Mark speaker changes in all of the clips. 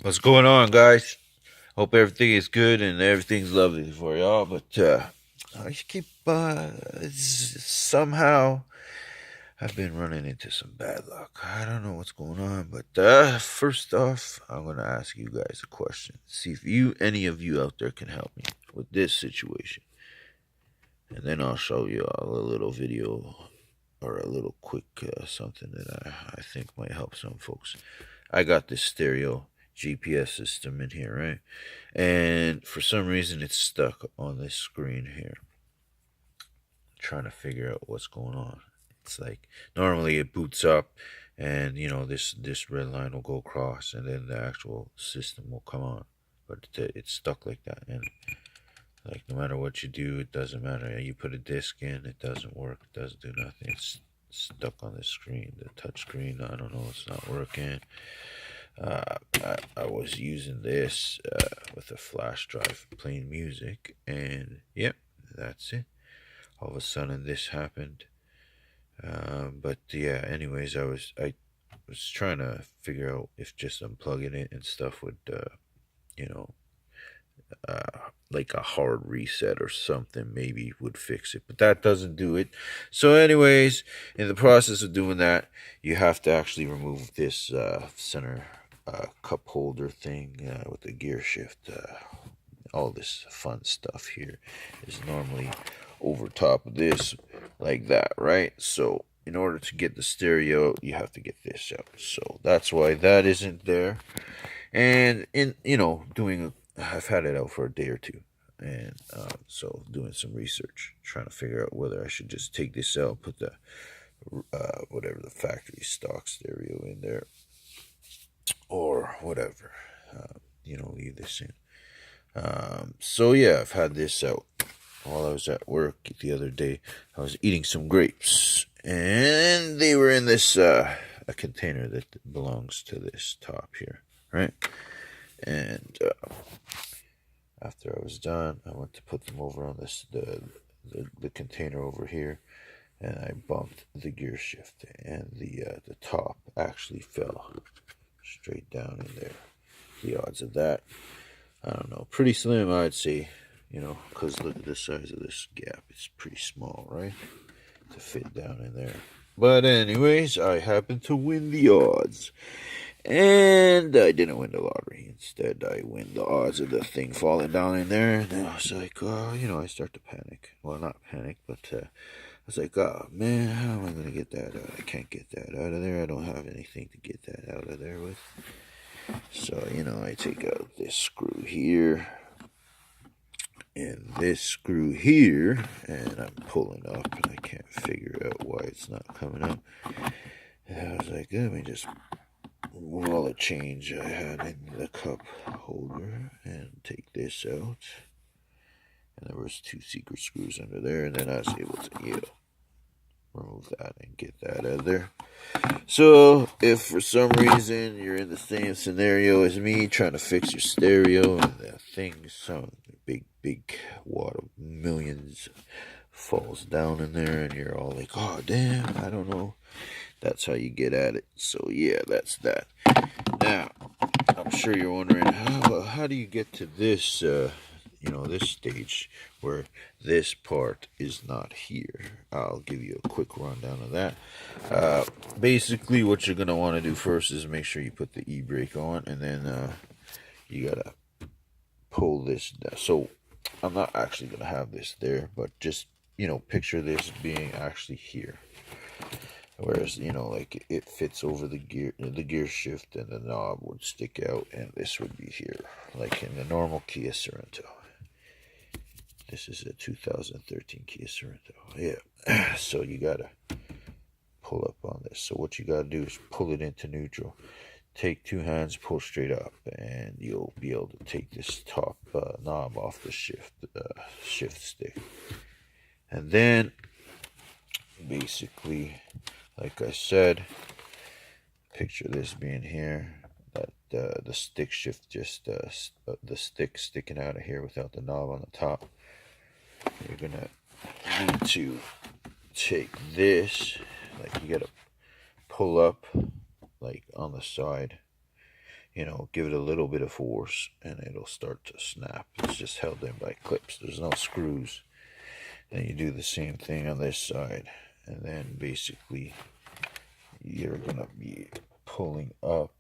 Speaker 1: What's going on, guys? Hope everything is good and everything's lovely for y'all. But I just keep somehow I've been running into some bad luck. I don't know what's going on, but first off, I'm gonna ask you guys a question. See if any of you out there can help me with this situation, and then I'll show you all a little video or a little quick something that I think might help some folks. I got this stereo GPS system in here, right? And for some reason, it's stuck on this screen here. Trying to figure out what's going on. It's like normally it boots up, and this red line will go across, and then the actual system will come on. But it's stuck like that, and like no matter what you do, it doesn't matter. You put a disc in, it doesn't work. It doesn't do nothing. It's stuck on the screen, the touch screen. I don't know. It's not working. I was using this with a flash drive playing music, and yep, that's it. All of a sudden, this happened. But yeah, anyways, I was trying to figure out if just unplugging it and stuff would, you know, like a hard reset or something maybe would fix it, but that doesn't do it. So anyways, in the process of doing that, you have to actually remove this center cup holder thing with the gear shift. All this fun stuff here is normally over top of this like that, right? So in order to get the stereo, you have to get this out. So that's why that isn't there. And in doing I've had it out for a day or two, and so doing some research, trying to figure out whether I should just take this out, put the whatever the factory stock stereo in there, or whatever, leave this in. So yeah, I've had this out while I was at work the other day. I was eating some grapes, and they were in this a container that belongs to this top here, right? And after I was done, I went to put them over on this the container over here, and I bumped the gear shift, and the top actually fell straight down in there. The odds of that, I don't know, pretty slim, I'd say, because look at the size of this gap. It's pretty small, right, to fit down in there. But anyways, I happened to win the odds. And I didn't win the lottery. Instead, I win the odds of the thing falling down in there. And I was like, I start to panic. Well, not panic, but I was like, oh, man, how am I going to get that out? I can't get that out of there. I don't have anything to get that out of there with. So, I take out this screw here and this screw here, and I'm pulling up, and I can't figure out why it's not coming out. And I was like, let me just wallet change I had in the cup holder and take this out. And there was two secret screws under there, and then I was able to, remove that and get that out of there. So if for some reason you're in the same scenario as me, trying to fix your stereo, and that thing, some big wad of millions falls down in there, and you're all like, oh damn, I don't know. That's how you get at it. So yeah, that's that. Now, I'm sure you're wondering how do you get to this this stage where this part is not here. I'll give you a quick rundown of that. Basically, what you're gonna want to do first is make sure you put the e-brake on, and then you gotta pull this down. So I'm not actually gonna have this there, but just picture this being actually here. Whereas, like it fits over the gear shift, and the knob would stick out, and this would be here, like in the normal Kia Sorento. This is a 2013 Kia Sorento. Yeah. So you gotta pull up on this. So what you gotta do is pull it into neutral. Take two hands, pull straight up, and you'll be able to take this top knob off the shift stick. And then, basically, like I said, picture this being here. That the stick shift, just the stick sticking out of here without the knob on the top. You're gonna need to take this, like you gotta pull up, like on the side. give it a little bit of force and it'll start to snap. It's just held in by clips. There's no screws. And you do the same thing on this side. And then basically you're going to be pulling up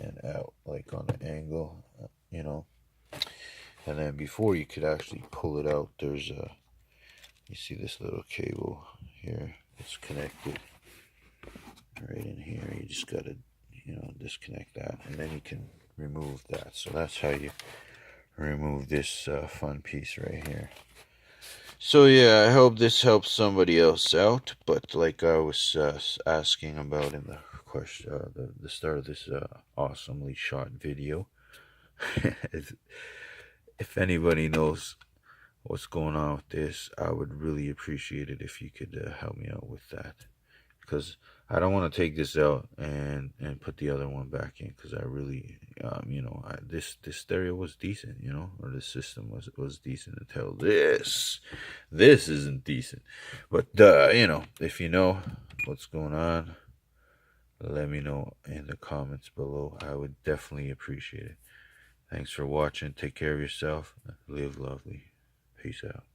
Speaker 1: and out like on an angle, And then before you could actually pull it out, you see this little cable here. It's connected right in here. You just got to, disconnect that. And then you can remove that. So that's how you remove this fun piece right here. So yeah, I hope this helps somebody else out. But like I was asking about in the question, the start of this awesomely shot video, if anybody knows what's going on with this, I would really appreciate it if you could help me out with that. Because I don't want to take this out and put the other one back in, because I really, this stereo was decent, or the system was decent until this isn't decent. But if you know what's going on, let me know in the comments below. I would definitely appreciate it. Thanks for watching. Take care of yourself. Live lovely. Peace out.